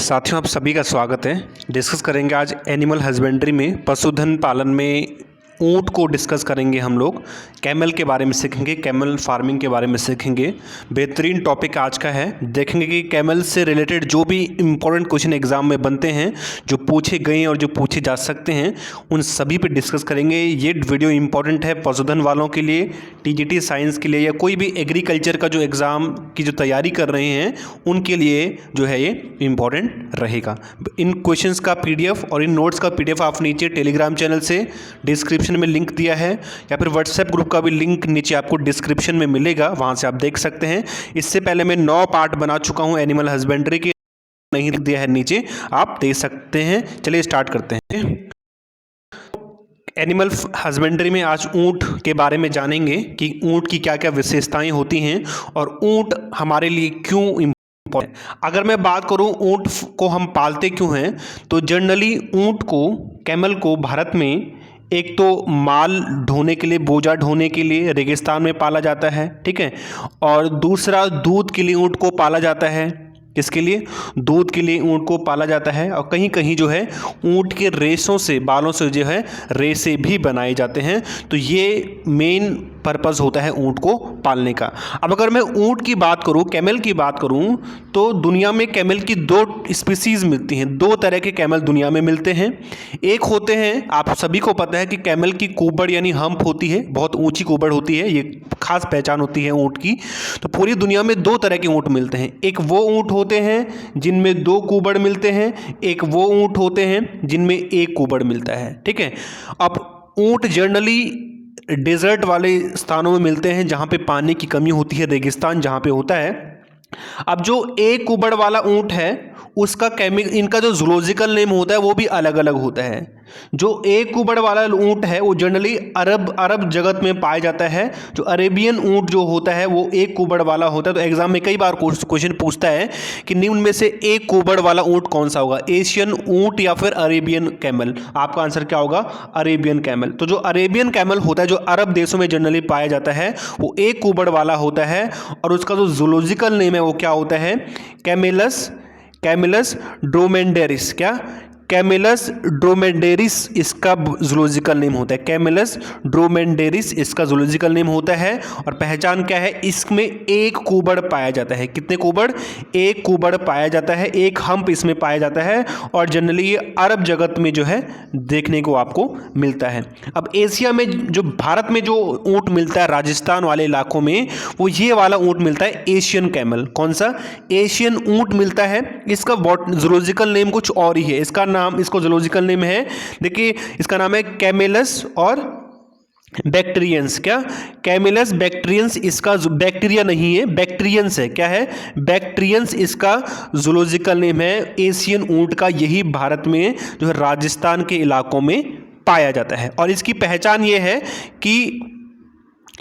साथियों, आप सभी का स्वागत है। डिस्कस करेंगे आज एनिमल हस्बेंड्री में, पशुधन पालन में ऊंट को डिस्कस करेंगे। हम लोग कैमल के बारे में सीखेंगे, कैमल फार्मिंग के बारे में सीखेंगे। बेहतरीन टॉपिक आज का है। देखेंगे कि कैमल से रिलेटेड जो भी इम्पोर्टेंट क्वेश्चन एग्जाम में बनते हैं, जो पूछे गए और जो पूछे जा सकते हैं, उन सभी पे डिस्कस करेंगे। ये वीडियो इम्पोर्टेंट है पशुधन वालों के लिए, टीजीटी साइंस के लिए, या कोई भी एग्रीकल्चर का जो एग्ज़ाम की जो तैयारी कर रहे हैं उनके लिए जो है ये इम्पोर्टेंट रहेगा। इन क्वेश्चंस का पीडीएफ और इन नोट्स का पीडीएफ आप नीचे टेलीग्राम चैनल से डिस्क्रिप्शन में लिंक दिया है, या फिर व्हाट्सएप ग्रुप का भी लिंक नीचे आपको डिस्क्रिप्शन में मिलेगा, वहां से आप देख सकते हैं। इससे पहले मैं 9 पार्ट बना चुका हूं एनिमल हस्बेंड्री के, नहीं दिया है नीचे, आप देख सकते हैं। चलिए स्टार्ट करते हैं। एनिमल हस्बेंड्री में आज ऊंट के बारे में जानेंगे कि ऊंट की क्या क्या विशेषताएं होती हैं और ऊंट हमारे लिए क्यों इम्पोर्टेंट। अगर मैं बात करूं ऊंट को हम पालते क्यों हैं, तो जनरली ऊंट को, कैमल को भारत में एक तो माल ढोने के लिए, बोझा ढोने के लिए रेगिस्तान में पाला जाता है, ठीक है। और दूसरा, दूध के लिए ऊंट को पाला जाता है। किसके लिए? दूध के लिए ऊंट को पाला जाता है। और कहीं कहीं जो है ऊंट के रेशों से, बालों से जो है रेशे भी बनाए जाते हैं। तो ये मेन पर्पस होता है ऊंट को पालने का। अब अगर मैं ऊंट की बात करूं, कैमल की बात करूं, तो दुनिया में कैमल की 2 स्पीसीज मिलती हैं। 2 तरह के कैमल दुनिया में मिलते हैं। एक होते हैं, आप सभी को पता है कि कैमल की कुबड़ यानी हम्प होती है, बहुत ऊंची कुबड़ होती है, ये खास पहचान होती है ऊंट की। तो पूरी दुनिया में 2 तरह के ऊंट मिलते हैं। एक वो ऊंट होते हैं जिनमें 2 कुबड़ मिलते हैं, एक वो ऊंट होते हैं जिनमें 1 कुबड़ मिलता है, ठीक है। अब ऊंट जनरली डेजर्ट वाले स्थानों में मिलते हैं, जहाँ पे पानी की कमी होती है, रेगिस्तान जहाँ पे होता है। अब जो 1 कुबड़ वाला ऊंट है, उसका इनका जो जूलॉजिकल नेम होता है वो भी अलग अलग होता है। जो 1 कुबड़ वाला ऊंट है वो जनरली अरब जगत में पाया जाता है। जो अरेबियन ऊंट जो होता है वो 1 कुबड़ वाला होता है। तो एग्जाम में कई बार क्वेश्चन पूछता है कि निम्न में से 1 कुबड़ वाला ऊंट कौन सा होगा, एशियन ऊंट या फिर अरेबियन कैमल। आपका आंसर क्या होगा? Arabian camel. तो जो अरेबियन कैमल होता है, जो अरब देशों में जनरली पाया जाता है, वो 1 कुबड़ वाला होता है। और उसका जो जूलॉजिकल नेम है वो क्या होता है? कैमिलस ड्रोमेंडेरिस। क्या? कैमिलस ड्रोमेंडेरिस इसका जूलॉजिकल नेम होता है। कैमिलस ड्रोमेंडेरिस इसका जूलॉजिकल नेम होता है। और पहचान क्या है? इसमें 1 कुबड़ पाया जाता है। कितने कुबड़? 1 कुबड़ पाया जाता है, 1 हम्प इसमें पाया जाता है। और जनरली ये अरब जगत में जो है देखने को आपको मिलता है। अब एशिया में, जो भारत में जो ऊंट मिलता है राजस्थान वाले इलाकों में, वो ये वाला ऊंट मिलता है, एशियन कैमल। कौन सा? एशियन ऊंट मिलता है। इसका जूलॉजिकल नेम कुछ और ही है। इसको जूलॉजिकल नेम है, देखिए इसका नाम है कैमेलस और बैक्टीरियंस। क्या? कैमिलस बैक्टीरियंस इसका, बैक्टीरिया नहीं है, बैक्टीरियंस है। क्या है? बैक्टीरियंस इसका जूलॉजिकल नेम है। एशियन ऊंट का यही भारत में जो है राजस्थान के इलाकों में पाया जाता है। और इसकी पहचान ये है कि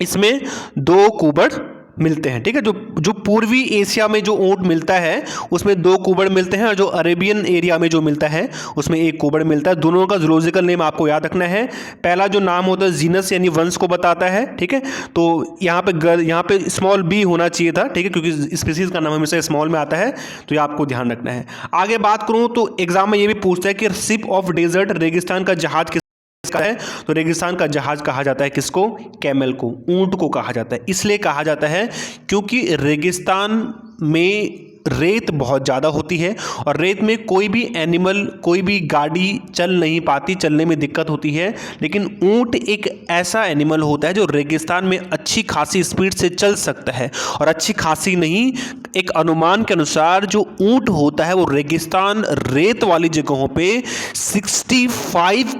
इसमें 2 कुबड़ मिलते हैं, ठीक है। जो पूर्वी एशिया में जो ऊंट मिलता है उसमें 2 कुबड़ मिलते हैं, और जो अरेबियन एरिया में जो मिलता है उसमें 1 कुबड़ मिलता है। दोनों का जूलॉजिकल नेम आपको याद रखना है। पहला जो नाम होता है जीनस यानी वंश को बताता है, ठीक है। तो यहाँ पे स्मॉल बी होना चाहिए था, ठीक है, क्योंकि स्पीसीज का नाम हमेशा स्मॉल में आता है। तो ये आपको ध्यान रखना है। आगे बात करूँ तो एग्जाम में ये भी पूछता है कि शिप ऑफ डेजर्ट, रेगिस्तान का जहाज का है, तो रेगिस्तान का जहाज कहा जाता है किसको? कैमल को, ऊंट को कहा जाता है। इसलिए कहा जाता है क्योंकि रेगिस्तान में रेत बहुत ज़्यादा होती है, और रेत में कोई भी एनिमल, कोई भी गाड़ी चल नहीं पाती, चलने में दिक्कत होती है। लेकिन ऊंट एक ऐसा एनिमल होता है जो रेगिस्तान में अच्छी खासी स्पीड से चल सकता है। और अच्छी खासी नहीं, एक अनुमान के अनुसार जो ऊंट होता है वो रेगिस्तान, रेत वाली जगहों पे 65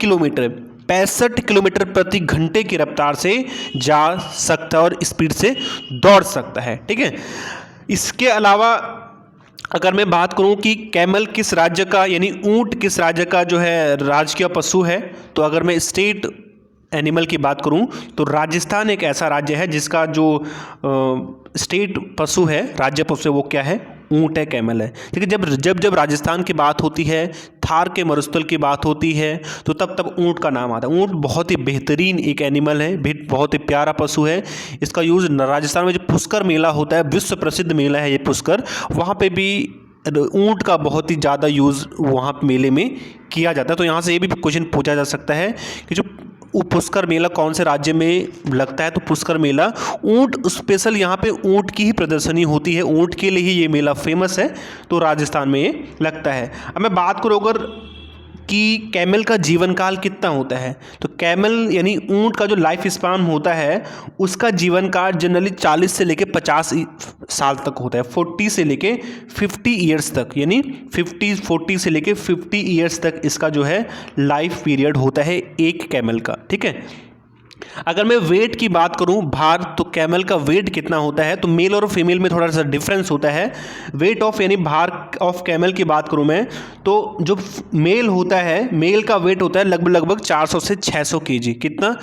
किलोमीटर प्रति घंटे की रफ्तार से जा सकता है और स्पीड से दौड़ सकता है, ठीक है। इसके अलावा अगर मैं बात करूं कि कैमल किस राज्य का, यानी ऊंट किस राज्य का जो है राजकीय पशु है, तो अगर मैं स्टेट एनिमल की बात करूं तो राजस्थान एक ऐसा राज्य है जिसका जो स्टेट पशु है, राज्य पशु है, वो क्या है? ऊंट है, कैमल है, ठीक है। जब राजस्थान की बात होती है, थार के मरुस्थल की बात होती है, तो तब ऊंट का नाम आता है। ऊंट बहुत ही बेहतरीन एक एनिमल है, बहुत ही प्यारा पशु है। इसका यूज़ राजस्थान में जो पुष्कर मेला होता है, विश्व प्रसिद्ध मेला है ये पुष्कर, वहाँ पे भी ऊँट का बहुत ही ज़्यादा यूज़ वहाँ मेले में किया जाता है। तो यहाँ से ये भी क्वेश्चन पूछा जा सकता है कि जो पुष्कर मेला कौन से राज्य में लगता है, तो पुष्कर मेला ऊँट स्पेशल, यहाँ पे ऊँट की ही प्रदर्शनी होती है, ऊँट के लिए ही ये मेला फेमस है, तो राजस्थान में ये लगता है। अब मैं बात करूँ अगर कि कैमल का जीवन काल कितना होता है, तो कैमल यानी ऊँट का जो लाइफ स्पान होता है उसका जीवन काल जनरली 40 से लेके 50 साल तक होता है, 40 से लेके 50 ईयर्स तक, यानी 40 से लेके 50 ईयर्स तक इसका जो है लाइफ पीरियड होता है एक कैमल का। ठीक है, अगर मैं वेट की बात करूं, भार, तो कैमल का वेट कितना होता है, तो मेल और फीमेल में थोड़ा सा डिफरेंस होता है। वेट ऑफ यानी भार ऑफ कैमल की बात करूं मैं, तो जो मेल होता है, मेल का वेट होता है लगभग 400 से 600 केजी, कितना,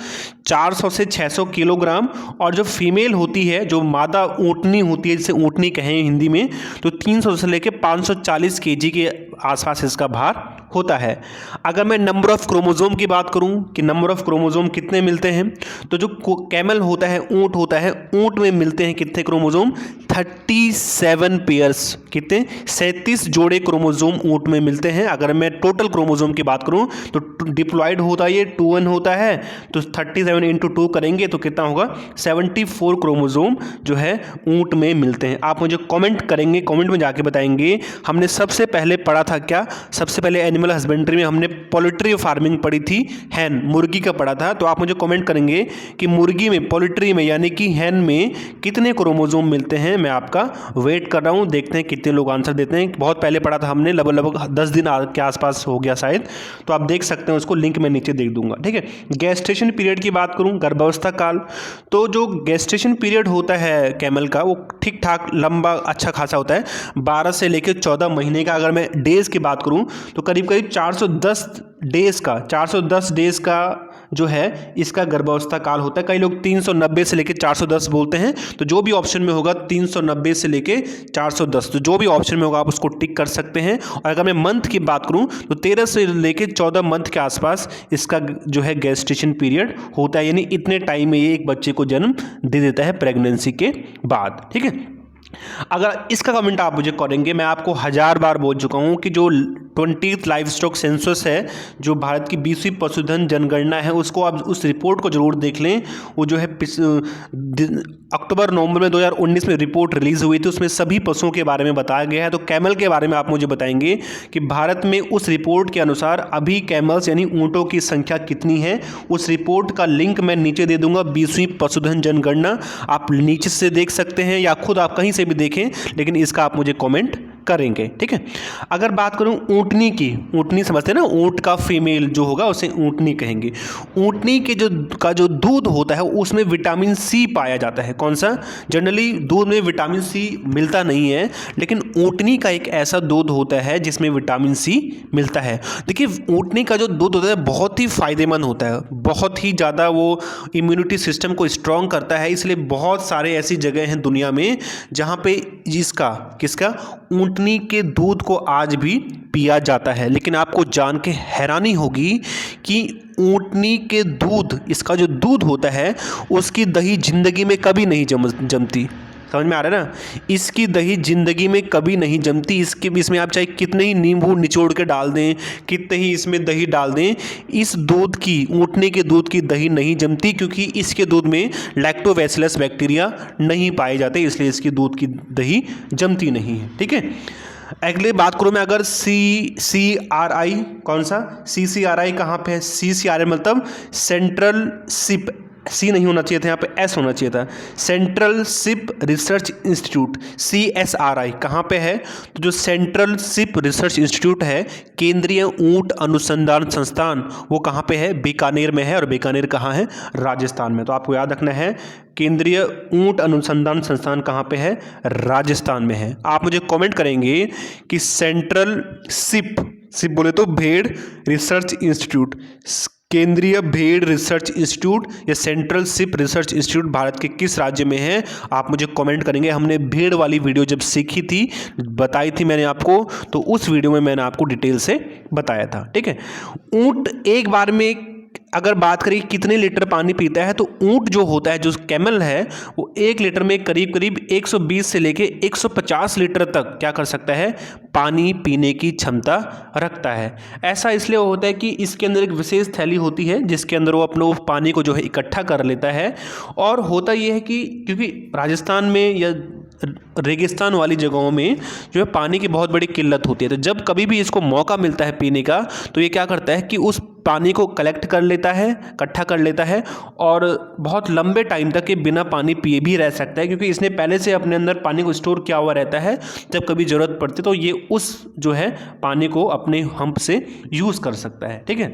400 से 600 किलोग्राम। और जो फीमेल होती है, जो मादा ऊँटनी होती है, जिसे ऊँटनी कहें हिंदी में, तो 300 से लेकर 540 केजी के आसपास इसका भार होता है। अगर मैं नंबर ऑफ क्रोमोजोम की बात करूं कि नंबर ऑफ क्रोमोजोम कितने मिलते हैं, तो जो कैमल होता है, ऊँट होता है, ऊँट में मिलते हैं कितने क्रोमोजोम, 37 पेयर्स, कितने, 37 जोड़े क्रोमोजोम ऊँट में मिलते हैं। अगर मैं टोटल क्रोमोजोम की बात करूं तो डिप्लॉयड होता है, ये 2n होता है, तो 37 इंटू 2 करेंगे तो कितना होगा, 74 क्रोमोजोम जो है ऊँट में मिलते हैं। आप मुझे कमेंट करेंगे, कमेंट में जाके बताएंगे हमने सबसे पहले पढ़ा था क्या, सबसे पहले एनिमल हस्बेंड्री में हमने पोल्ट्री फार्मिंग पढ़ी थी, हैन, मुर्गी का पढ़ा था। तो आप मुझे कमेंट करेंगे कि मुर्गी में, पोल्ट्री में यानी कि हैन में कितने क्रोमोजोम मिलते हैं। मैं आपका वेट कर रहा हूँ, देखते हैं कितने लोग आंसर देते हैं। बहुत पहले पढ़ा था हमने, लगभग 10 दिन के आसपास हो गया शायद, तो आप देख सकते हैं, उसको लिंक मैं नीचे देख दूंगा। ठीक है, गेस्टेशन पीरियड की बात करूं, गर्भावस्था काल, तो जो गेस्टेशन पीरियड होता है कैमल का वो ठीक ठाक लंबा अच्छा खासा होता है, 12 से लेकर 14 महीने का। अगर मैं डेज की बात करूं तो करीब 410 डेज का जो है इसका गर्भावस्था काल होता है। कई लोग 390 से लेकर 410 बोलते हैं, तो जो भी ऑप्शन में होगा 390 से लेकर 410, तो जो भी ऑप्शन में होगा आप उसको टिक कर सकते हैं। और अगर मैं मंथ की बात करूं तो 13 से लेकर 14 मंथ के आसपास इसका जो है गेस्टेशन पीरियड होता है, यानी इतने टाइम में ये एक बच्चे को जन्म दे देता है प्रेगनेंसी के बाद। ठीक है, अगर इसका कमेंट आप मुझे करेंगे, मैं आपको 1000 बार बोल चुका हूं कि जो 20th लाइव स्टॉक सेंसस है, जो भारत की 20वीं पशुधन जनगणना है, उसको आप उस रिपोर्ट को जरूर देख लें। वो जो है अक्टूबर नवंबर में 2019 में रिपोर्ट रिलीज हुई थी, उसमें सभी पशुओं के बारे में बताया गया है। तो कैमल के बारे में आप मुझे बताएंगे कि भारत में उस रिपोर्ट के अनुसार अभी कैमल्स यानी ऊँटों की संख्या कितनी है। उस रिपोर्ट का लिंक मैं नीचे दे दूंगा, 20वीं पशुधन जनगणना, आप नीचे से देख सकते हैं या खुद आप कहीं से भी देखें, लेकिन इसका आप मुझे कमेंट करेंगे। ठीक है, अगर बात करूं ऊँटनी की, ऊँटनी समझते हैं ना, ऊँट का फीमेल जो होगा उसे ऊँटनी कहेंगे। ऊँटनी के जो दूध होता है उसमें विटामिन सी पाया जाता है। कौन सा, जनरली दूध में विटामिन सी मिलता नहीं है, लेकिन ऊँटनी का एक ऐसा दूध होता है जिसमें विटामिन सी मिलता है। देखिए, ऊँटनी का जो दूध होता है बहुत ही फायदेमंद होता है, बहुत ही ज़्यादा वो इम्यूनिटी सिस्टम को स्ट्रॉन्ग करता है। इसलिए बहुत सारे ऐसी जगह हैं दुनिया में जहाँ पे किसका ऊँटनी के दूध को आज भी पिया जाता है। लेकिन आपको जान के हैरानी होगी कि ऊँटनी के दूध, इसका जो दूध होता है उसकी दही जिंदगी में कभी नहीं जमती। समझ में आ रहा है ना, इसकी दही जिंदगी में कभी नहीं जमती। इसमें आप चाहे कितने ही नींबू निचोड़ के डाल दें, कितने ही इसमें दही डाल दें, इस दूध की, ऊँटनी के दूध की दही नहीं जमती, क्योंकि इसके दूध में लैक्टोबैसिलस बैक्टीरिया नहीं पाए जाते, इसलिए इसकी दूध की दही जमती नहीं है। ठीक है, अगले बात करूँ मैं अगर CCRI, कौन सा CCRI कहाँ पे है, CCRI मतलब सेंट्रल शिप, सी नहीं होना चाहिए था, यहाँ पे एस होना चाहिए था, central ship research institute, CSRI कहाँ पे है, तो जो सेंट्रल शिप रिसर्च इंस्टीट्यूट है, केंद्रीय ऊँट अनुसंधान संस्थान, वो कहाँ पे है, बीकानेर में है। और बीकानेर कहाँ है, राजस्थान में। तो आपको याद रखना है, केंद्रीय ऊँट अनुसंधान संस्थान कहाँ पे है, राजस्थान में है। आप मुझे कमेंट करेंगे कि सेंट्रल शिप बोले तो भेड़ रिसर्च इंस्टीट्यूट, केंद्रीय भेड़ रिसर्च इंस्टीट्यूट या central ship research institute Bharat के किस राज्य में है, आप मुझे कमेंट करेंगे। हमने भेड़ वाली वीडियो जब सीखी थी, बताई थी मैंने आपको, तो उस वीडियो में मैंने आपको डिटेल से बताया था। ठीक है, ऊँट एक बार में अगर बात करें कितने लीटर पानी पीता है, तो ऊंट जो होता है, जो कैमल है, वो 1 लीटर में करीब करीब 120 से लेके 150 लीटर तक क्या कर सकता है, पानी पीने की क्षमता रखता है। ऐसा इसलिए होता है कि इसके अंदर एक विशेष थैली होती है जिसके अंदर वो अपने पानी को जो है इकट्ठा कर लेता है। और होता ये है कि क्योंकि राजस्थान में या रेगिस्तान वाली जगहों में जो है पानी की बहुत बड़ी किल्लत होती है, तो जब कभी भी इसको मौका मिलता है पीने का, तो ये क्या करता है कि उस पानी को कलेक्ट कर लेता है, इकट्ठा कर लेता है, और बहुत लंबे टाइम तक ये बिना पानी पिए भी रह सकता है, क्योंकि इसने पहले से अपने अंदर पानी को स्टोर किया हुआ रहता है। जब कभी ज़रूरत पड़ती तो ये उस जो है पानी को अपने हम्प से यूज़ कर सकता है। ठीक है,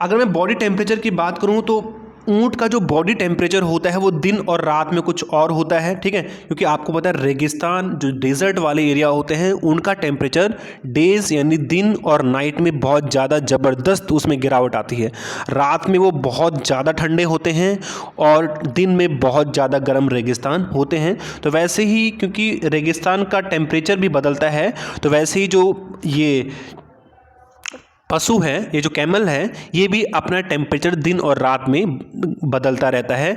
अगर मैं बॉडी टेम्परेचर की बात करूँ तो ऊंट का जो बॉडी टेम्परेचर होता है वो दिन और रात में कुछ और होता है। ठीक है, क्योंकि आपको पता है रेगिस्तान जो डेजर्ट वाले एरिया होते हैं उनका टेम्परेचर डेज यानी दिन और नाइट में बहुत ज़्यादा ज़बरदस्त उसमें गिरावट आती है। रात में वो बहुत ज़्यादा ठंडे होते हैं और दिन में बहुत ज़्यादा गर्म रेगिस्तान होते हैं। तो वैसे ही क्योंकि रेगिस्तान का टेम्परेचर भी बदलता है, तो वैसे ही जो ये पशु है, ये जो कैमल है, ये भी अपना टेम्परेचर दिन और रात में बदलता रहता है।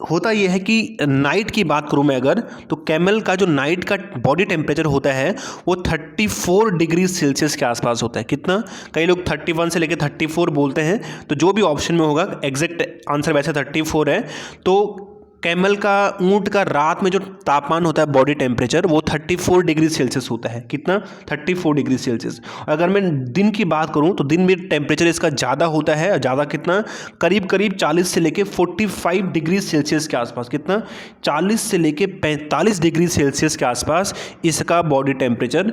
होता यह है कि नाइट की बात करूं मैं अगर, तो कैमल का जो नाइट का बॉडी टेम्परेचर होता है वो 34 डिग्री सेल्सियस के आसपास होता है। कितना, कई लोग 31 से लेकर 34 बोलते हैं, तो जो भी ऑप्शन में होगा एग्जैक्ट आंसर वैसे 34 है। तो कैमल का, ऊंट का रात में जो तापमान होता है बॉडी टेम्परेचर वो 34 डिग्री सेल्सियस होता है। कितना, 34 डिग्री सेल्सियस। अगर मैं दिन की बात करूं तो दिन में टेम्परेचर इसका ज़्यादा होता है, ज़्यादा कितना, करीब करीब 40 से लेके 45 डिग्री सेल्सियस के आसपास। कितना, 40 से लेके 45 डिग्री सेल्सियस के आसपास इसका बॉडी टेम्परेचर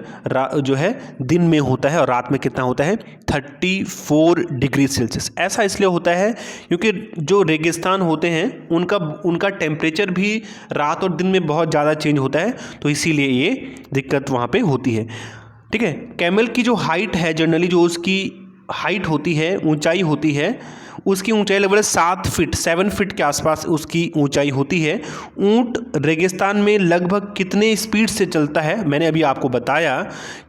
जो है दिन में होता है, और रात में कितना होता है, 34 डिग्री सेल्सियस। ऐसा इसलिए होता है क्योंकि जो रेगिस्तान होते हैं उनका टेम्परेचर भी रात और दिन में बहुत ज़्यादा चेंज होता है, तो इसीलिए ये दिक्कत वहाँ पे होती है। ठीक है, कैमल की जो हाइट है, जनरली जो उसकी हाइट होती है, ऊंचाई होती है, उसकी ऊंचाई लगभग 7 फीट के आसपास उसकी ऊंचाई होती है। ऊंट रेगिस्तान में लगभग कितने स्पीड से चलता है, मैंने अभी आपको बताया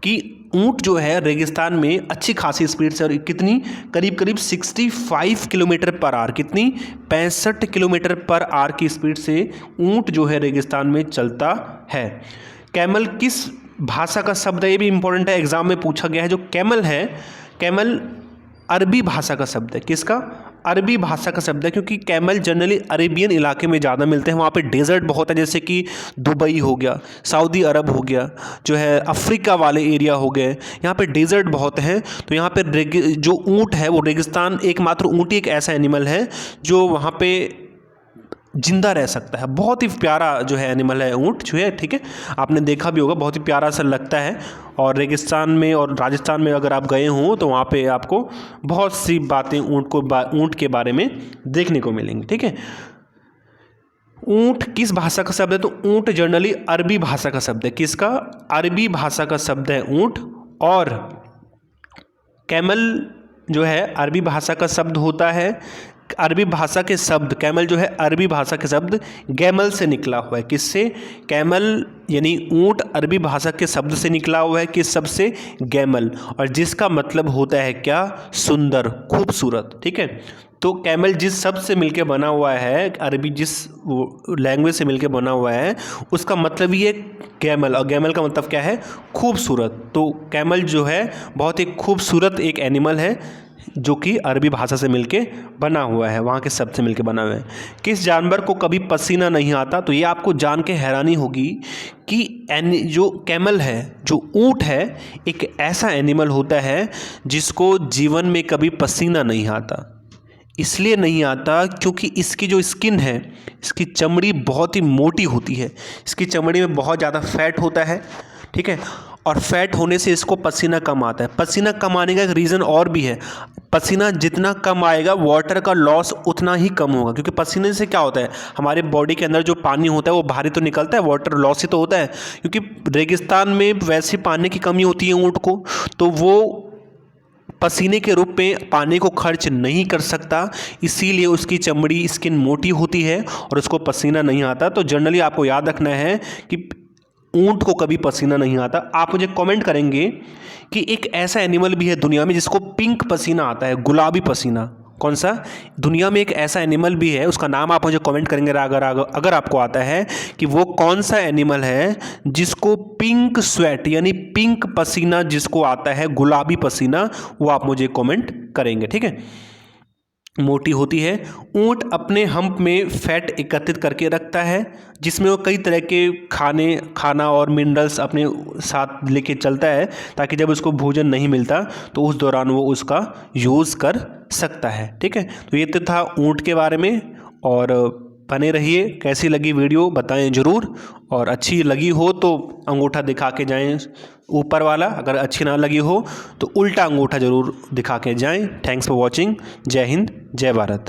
कि ऊंट जो है रेगिस्तान में अच्छी खासी स्पीड से, और कितनी, करीब करीब 65 किलोमीटर पर आवर, कितनी, 65 किलोमीटर पर आवर की स्पीड से ऊंट जो है रेगिस्तान में चलता है। कैमल किस भाषा का शब्द है, ये भी इंपॉर्टेंट है, एग्जाम में पूछा गया है। जो कैमल है, कैमल अरबी भाषा का शब्द है। किसका, अरबी भाषा का शब्द है, क्योंकि कैमल जनरली अरेबियन इलाके में ज़्यादा मिलते हैं। वहाँ पे डेजर्ट बहुत है, जैसे कि दुबई हो गया, सऊदी अरब हो गया, जो है अफ्रीका वाले एरिया हो गए, यहाँ पे डेजर्ट बहुत हैं। तो यहाँ पे जो ऊँट है वो रेगिस्तान, एकमात्र ऊँट ही एक ऐसा एनिमल है जो वहाँ पे जिंदा रह सकता है। बहुत ही प्यारा जो है एनिमल है ऊँट जो है। ठीक है, आपने देखा भी होगा, बहुत ही प्यारा सा लगता है। और रेगिस्तान में और राजस्थान में अगर आप गए हों तो वहाँ पे आपको बहुत सी बातें ऊँट के बारे में देखने को मिलेंगी। ठीक है, ऊँट किस भाषा का शब्द है, तो ऊँट जनरली अरबी भाषा का शब्द है। किसका, अरबी भाषा का शब्द है ऊँट। और कैमल जो है अरबी भाषा का शब्द होता है। अरबी भाषा के शब्द, कैमल जो है अरबी भाषा के शब्द गैमल से निकला हुआ है। किससे, कैमल यानी ऊँट अरबी भाषा के शब्द से निकला हुआ है। किस शब्द से, गैमल, और जिसका मतलब होता है क्या, सुंदर, खूबसूरत। ठीक है, तो कैमल जिस शब्द से मिलके बना हुआ है, अरबी जिस लैंग्वेज से मिलके बना हुआ है, उसका मतलब ही है कैमल, और कैमल का मतलब क्या है, खूबसूरत। तो कैमल जो है बहुत ही खूबसूरत एक एनिमल है जो कि अरबी भाषा से मिलके बना हुआ है, वहाँ के शब्द से मिलके बना हुआ है। किस जानवर को कभी पसीना नहीं आता, तो ये आपको जान के हैरानी होगी कि जो कैमल है, जो ऊँट है, एक ऐसा एनिमल होता है जिसको जीवन में कभी पसीना नहीं आता। इसलिए नहीं आता क्योंकि इसकी जो स्किन है, इसकी चमड़ी बहुत ही मोटी होती है, इसकी चमड़ी में बहुत ज़्यादा फैट होता है। ठीक है, और फैट होने से इसको पसीना कम आता है। पसीना कम आने का एक रीज़न और भी है, पसीना जितना कम आएगा वाटर का लॉस उतना ही कम होगा, क्योंकि पसीने से क्या होता है, हमारे बॉडी के अंदर जो पानी होता है वो बाहर ही तो निकलता है, वाटर लॉस ही तो होता है। क्योंकि रेगिस्तान में वैसे पानी की कमी होती है ऊँट को, तो वो पसीने के रूप में पानी को खर्च नहीं कर सकता, इसीलिए उसकी चमड़ी, स्किन मोटी होती है और उसको पसीना नहीं आता। तो जनरली आपको याद रखना है कि ऊंट को कभी पसीना नहीं आता। आप मुझे कमेंट करेंगे कि एक ऐसा एनिमल भी है दुनिया में जिसको पिंक पसीना आता है, गुलाबी पसीना। कौन सा? दुनिया में एक ऐसा एनिमल भी है, उसका नाम आप मुझे कमेंट करेंगे अगर आपको आता है कि वो कौन सा एनिमल है जिसको पिंक स्वेट यानी पिंक पसीना जिसको आता है, गुलाबी पसीना, वो आप मुझे कमेंट करेंगे। ठीक है। मोटी होती है। ऊंट अपने हम्प में फैट एकत्रित करके रखता है जिसमें वो कई तरह के खाना और मिनरल्स अपने साथ लेके चलता है ताकि जब उसको भोजन नहीं मिलता तो उस दौरान वो उसका यूज़ कर सकता है। ठीक है। तो ये तो था ऊंट के बारे में। और बने रहिए। कैसी लगी वीडियो बताएं ज़रूर, और अच्छी लगी हो तो अंगूठा दिखा के जाएं ऊपर वाला, अगर अच्छी ना लगी हो तो उल्टा अंगूठा ज़रूर दिखा के जाएं। Thanks for watching. जय हिंद, जय भारत।